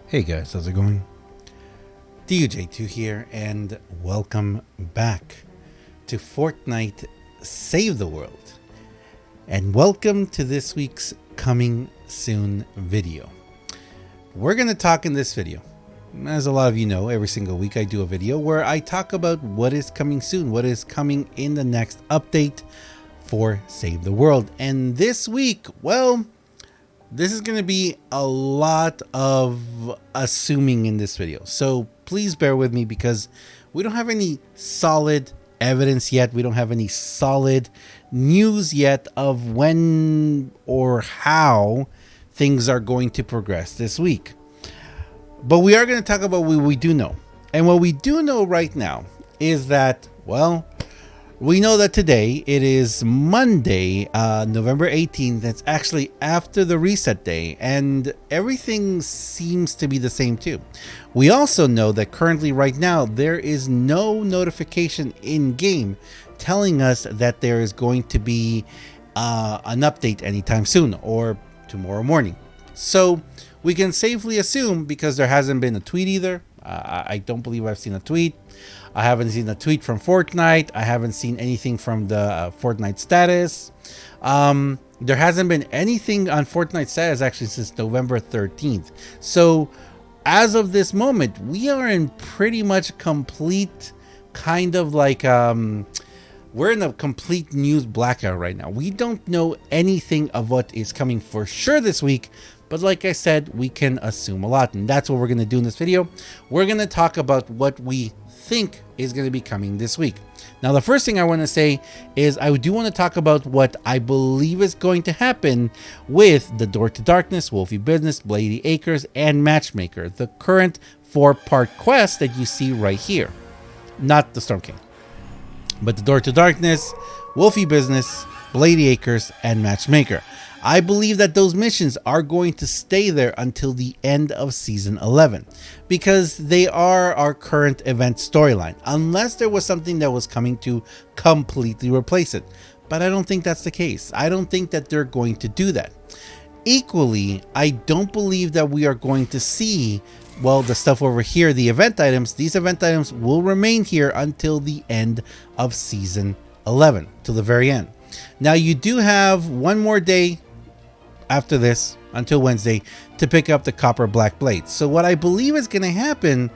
Hey guys, how's it going? DUJ2 here, and welcome back to Fortnite Save the World. And welcome to this week's Coming Soon video. We're going to talk in this video. As a lot of you know, every single week I do a video where I talk about what is coming soon, what is coming in the next update for Save the World. And this week, well, this is going to be a lot of assuming in this video. So please bear with me because we don't have any solid evidence yet. We don't have any solid news yet of when or how things are going to progress this week. But we are going to talk about what we do know. And what we do know right now is that, well, we know that today it is Monday, November 18th. That's actually after the reset day, and everything seems to be the same too. We also know that currently right now there is no notification in game telling us that there is going to be an update anytime soon or tomorrow morning. So we can safely assume, because there hasn't been a tweet either. I don't believe I've seen a tweet. I haven't seen a tweet from Fortnite. I haven't seen anything from the Fortnite status. There hasn't been anything on Fortnite status actually since November 13th. So as of this moment, we are in pretty much complete kind of like we're in a complete news blackout right now. We don't know anything of what is coming for sure this week. But like I said, we can assume a lot, and that's what we're going to do in this video. We're going to talk about what we think is going to be coming this week. Now, the first thing I want to say is I do want to talk about what I believe is going to happen with the Door to Darkness, Wolfie Business, Blady Acres, and Matchmaker, the current 4-part quest that you see right here. Not the Storm King, but the Door to Darkness, Wolfie Business, Blady Acres, and Matchmaker. I believe that those missions are going to stay there until the end of Season 11 because they are our current event storyline, unless there was something that was coming to completely replace it. But I don't think that's the case. I don't think that they're going to do that. Equally, I don't believe that we are going to see, well, the stuff over here, the event items. These event items will remain here until the end of Season 11, till the very end. Now, you do have one more day after this until Wednesday to pick up the copper black blades. So what I believe is going to happen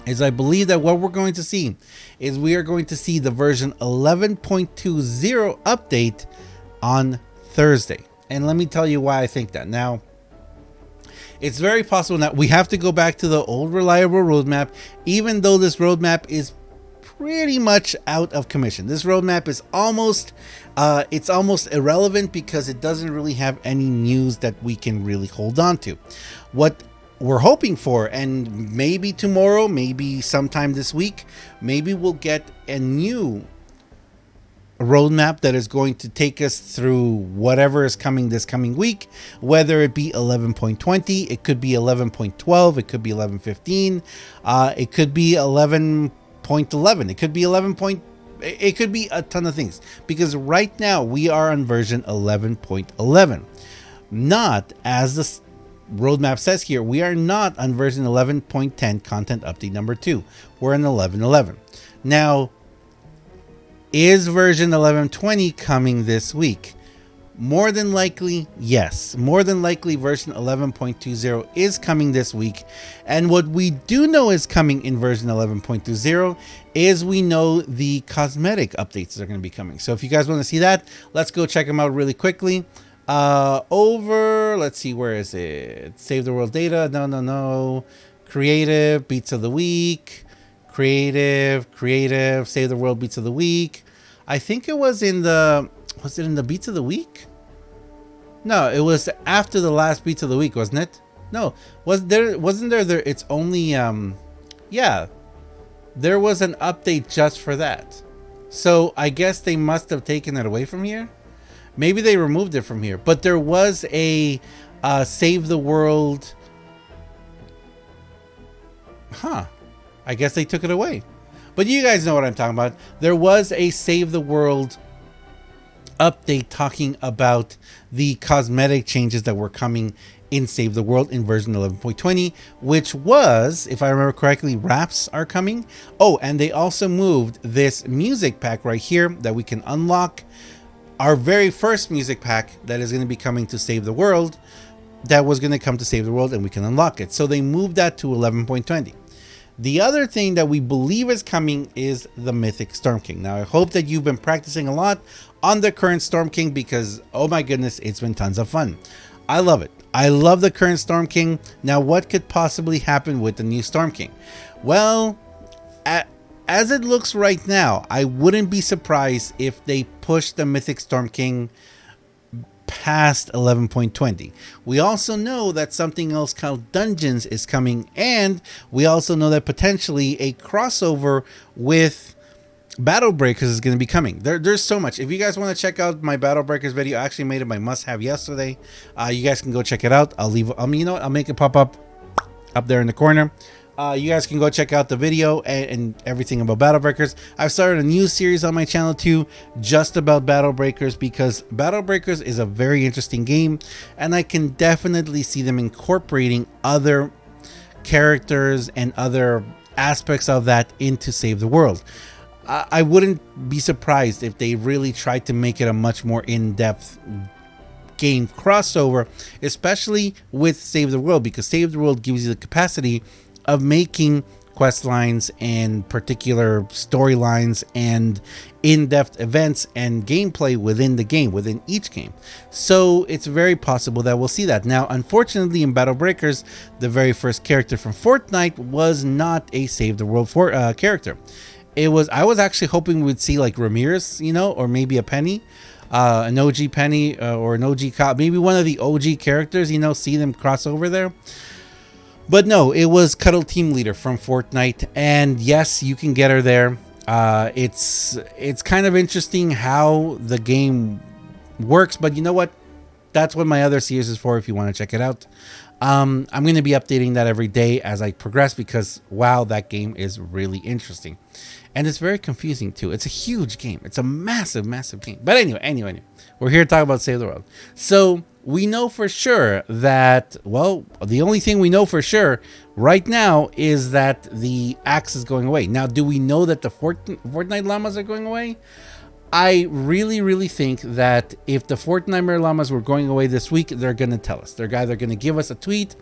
is I believe that what we're going to see is we are going to see the version 11.20 update on Thursday. And let me tell you why I think that. Now, it's very possible that we have to go back to the old reliable roadmap, even though this roadmap is pretty much out of commission. This roadmap is almost it's almost irrelevant because it doesn't really have any news that we can really hold on to. What we're hoping for, and maybe tomorrow, maybe sometime this week, maybe we'll get a new roadmap that is going to take us through whatever is coming this coming week, whether it be 11.20, it could be 11.12, it could be 11.15, it could be 11.11, it could be 11. It could be a ton of things, because right now we are on version 11.11. Not, as the roadmap says here, we are not on version 11.10 content update number 2. We're in 11.11. Now, is version 11.20 coming this week? More than likely, yes. More than likely, version 11.20 is coming this week. And what we do know is coming in version 11.20 is we know the cosmetic updates that are going to be coming. So if you guys want to see that, let's go check them out really quickly. Let's see, where is it? Save the World data. No. Creative, Beats of the Week. Creative, Save the World Beats of the Week. I think it was in the... Was it in the Beats of the Week? No, it was after the last Beats of the Week, wasn't it? No, wasn't there it's only yeah, there was an update just for that. So I guess they must have taken it away from here. Maybe they removed it from here, but there was a Save the World. I guess they took it away. But you guys know what I'm talking about. There was a Save the World update talking about the cosmetic changes that were coming in Save the World in version 11.20, which was, if I remember correctly, wraps are coming. Oh, and they also moved this music pack right here that we can unlock. Our very first music pack that is going to be coming to Save the World, that was going to come to Save the World, and we can unlock it. So they moved that to 11.20. The other thing that we believe is coming is the Mythic Storm King. Now, I hope that you've been practicing a lot on the current Storm King because, oh my goodness, it's been tons of fun. I love it. I love the current Storm King. Now, what could possibly happen with the new Storm King? Well, as it looks right now, I wouldn't be surprised if they push the Mythic Storm King past 11.20. We also know that something else called Dungeons is coming, and we also know that potentially a crossover with Battle Breakers is going to be coming. There's so much. If you guys want to check out my Battle Breakers video, I actually made it my must-have yesterday. You guys can go check it out. I'll leave. You know what? I'll make it pop up there in the corner. You guys can go check out the video and everything about Battle Breakers. I've started a new series on my channel too, just about Battle Breakers, because Battle Breakers is a very interesting game, and I can definitely see them incorporating other characters and other aspects of that into Save the World. I wouldn't be surprised if they really tried to make it a much more in-depth game crossover, especially with Save the World, because Save the World gives you the capacity of making quest lines and particular storylines and in-depth events and gameplay within the game, within each game. So it's very possible that we'll see that. Now, unfortunately, in Battle Breakers, the very first character from Fortnite was not a Save the World character. I was actually hoping we'd see like Ramirez, you know, or maybe a Penny, an OG Penny, or an OG cop, maybe one of the OG characters, you know, see them cross over there. But no, it was Cuddle Team Leader from Fortnite, and yes, you can get her there. It's kind of interesting how the game works, but you know what? That's what my other series is for if you want to check it out. I'm going to be updating that every day as I progress because, wow, that game is really interesting. And it's very confusing too. It's a huge game. It's a massive, massive game. But anyway, we're here to talk about Save the World. So we know for sure that, well, the only thing we know for sure right now is that the axe is going away. Now, do we know that the Fortnite llamas are going away? I really, really think that if the Fortnite llamas were going away this week, they're going to tell us. They're either going to give us a tweet.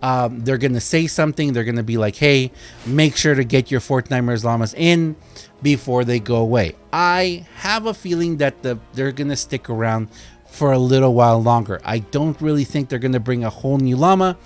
They're going to say something. They're going to be like, hey, make sure to get your Fortnite llamas in before they go away. I have a feeling that they're going to stick around for a little while longer. I don't really think they're going to bring a whole new llama.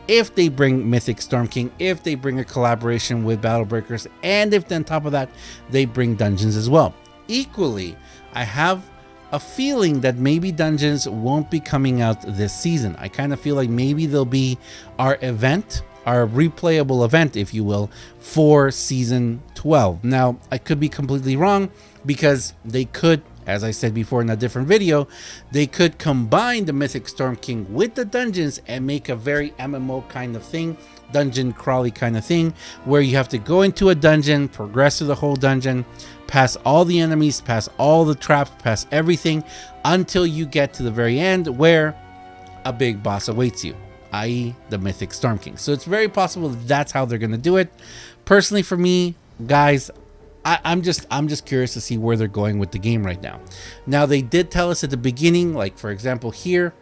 If they bring Mythic Storm King, if they bring a collaboration with Battle Breakers, and if on top of that, they bring Dungeons as well. Equally, I have a feeling that maybe Dungeons won't be coming out this season. I kind of feel like maybe they'll be our event, our replayable event, if you will, for season 12. Now, I could be completely wrong because they could, as I said before in a different video, they could combine the Mythic Storm King with the Dungeons and make a very MMO kind of thing, dungeon crawly kind of thing, where you have to go into a dungeon, progress through the whole dungeon, pass all the enemies, pass all the traps, pass everything until you get to the very end where a big boss awaits you, i.e. the Mythic Storm King. So it's very possible that's how they're going to do it. Personally, for me, guys, I'm just curious to see where they're going with the game right now. Now, they did tell us at the beginning, like for example here,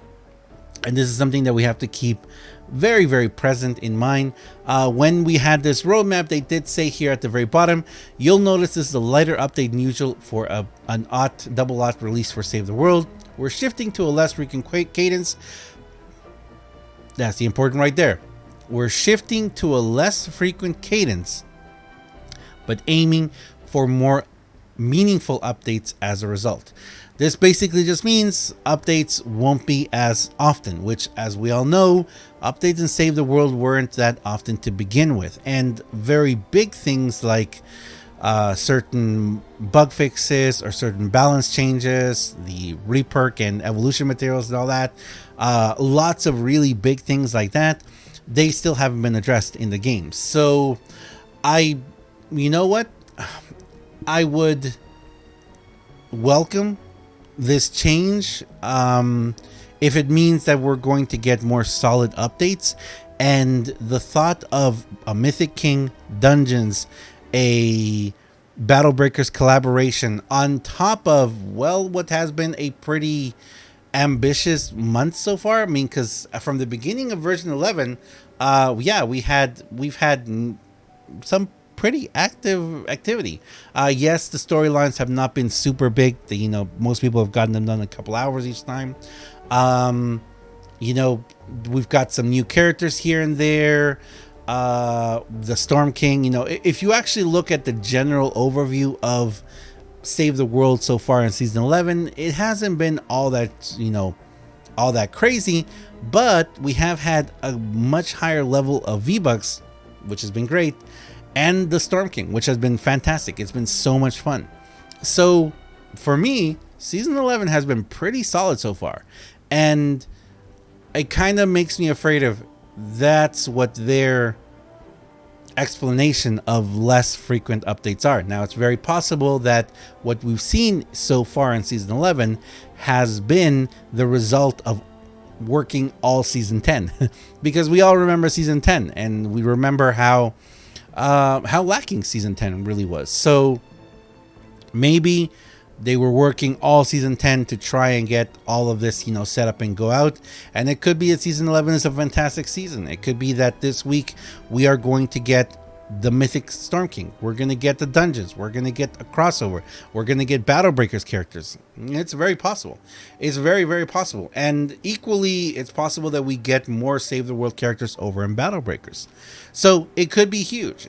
and this is something that we have to keep very, very present in mind. When we had this roadmap, they did say here at the very bottom, you'll notice this is a lighter update than usual for an double aught release for Save the World. We're shifting to a less frequent cadence. That's the important right there. We're shifting to a less frequent cadence, but aiming for more meaningful updates as a result. This basically just means updates won't be as often, which, as we all know, updates in Save the World weren't that often to begin with. And very big things like certain bug fixes or certain balance changes, the reperk and evolution materials and all that, lots of really big things like that, they still haven't been addressed in the game. So you know what? I would welcome this change. if it means that we're going to get more solid updates. And the thought of a Mythic King Dungeons, a Battle Breakers collaboration on top of, well, what has been a pretty ambitious month so far. I mean, because from the beginning of version 11, yeah, we've had some pretty active activity. Yes, the storylines have not been super big. Most people have gotten them done in a couple hours each time. We've got some new characters here and there. The Storm King, if you actually look at the general overview of Save the World so far in season 11, it hasn't been all that crazy, but we have had a much higher level of V-Bucks, which has been great, and the Storm King, which has been fantastic. It's been so much fun. So for me, season 11 has been pretty solid so far, and it kind of makes me afraid of that's what their explanation of less frequent updates are. Now, it's very possible that what we've seen so far in season 11 has been the result of working all season 10 because we all remember season 10 and we remember how lacking season 10 really was. So maybe they were working all season 10 to try and get all of this, set up and go out. And it could be that season 11 is a fantastic season. It could be that this week we are going to get the Mythic Storm King. We're going to get the dungeons. We're going to get a crossover. We're going to get Battle Breakers characters. It's very possible. It's very, very possible. And equally, it's possible that we get more Save the World characters over in Battle Breakers. So it could be huge.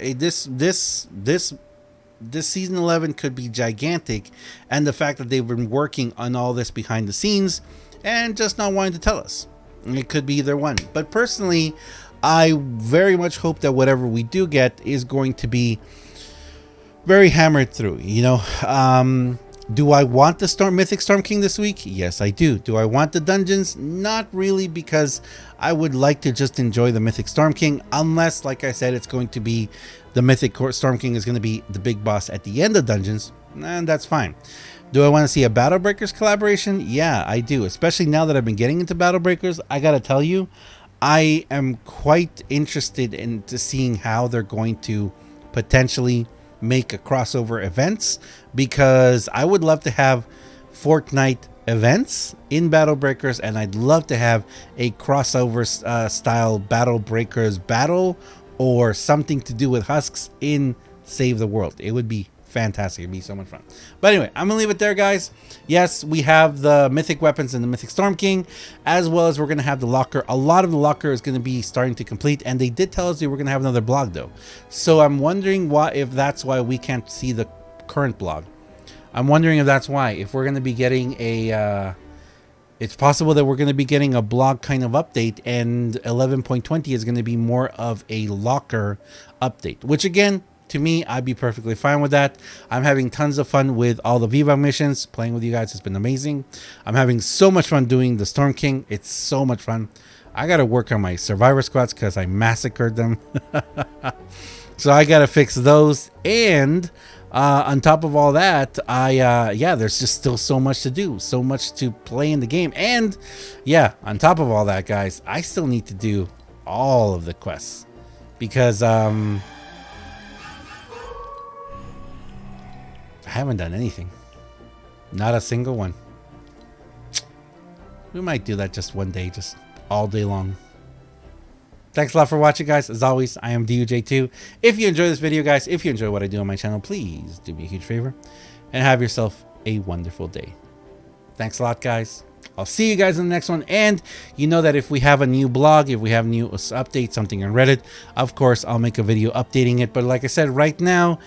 This season 11 could be gigantic, and the fact that they've been working on all this behind the scenes and just not wanting to tell us. It could be either one. But personally, I very much hope that whatever we do get is going to be very hammered through. Do I want the Mythic Storm King this week? Yes, I do. Do I want the dungeons? Not really, because I would like to just enjoy the Mythic Storm King, unless, like I said, it's going to be the Mythic Storm King is going to be the big boss at the end of dungeons, and that's fine. Do I want to see a Battle Breakers collaboration? Yeah, I do. Especially now that I've been getting into Battle Breakers, I gotta tell you, I am quite interested into seeing how they're going to potentially make a crossover events, because I would love to have Fortnite events in Battle Breakers, and I'd love to have a crossover style Battle Breakers battle or something to do with Husks in Save the World. It would be fantastic. It'd be so much fun. But anyway, I'm gonna leave it there, guys. Yes, we have the mythic weapons and the Mythic Storm King, as well as we're gonna have the locker. A lot of the locker is gonna be starting to complete, and they did tell us they were gonna have another blog though. So I'm wondering if that's why we can't see the current blog. I'm wondering if that's why. If we're gonna be getting a it's possible that we're going to be getting a blog kind of update, and 11.20 is going to be more of a locker update, which again, to me, I'd be perfectly fine with that. I'm having tons of fun with all the Viva missions. Playing with you guys has been amazing. I'm having so much fun doing the Storm King. It's so much fun. I got to work on my survivor squads because I massacred them. So I got to fix those. And on top of all that, there's just still so much to do, so much to play in the game. And yeah, on top of all that, guys, I still need to do all of the quests because I haven't done anything. Not a single one. We might do that just one day, just all day long. Thanks a lot for watching, guys. As always, I am DUJ2. If you enjoy this video, guys, if you enjoy what I do on my channel, please do me a huge favor and have yourself a wonderful day. Thanks a lot, guys. I'll see you guys in the next one. And you know that if we have a new blog, if we have new update, something on Reddit, of course, I'll make a video updating it. But like I said, right now,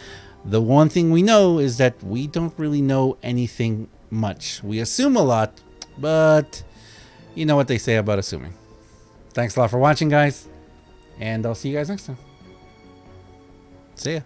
the one thing we know is that we don't really know anything much. We assume a lot, but you know what they say about assuming. Thanks a lot for watching, guys. And I'll see you guys next time. See ya.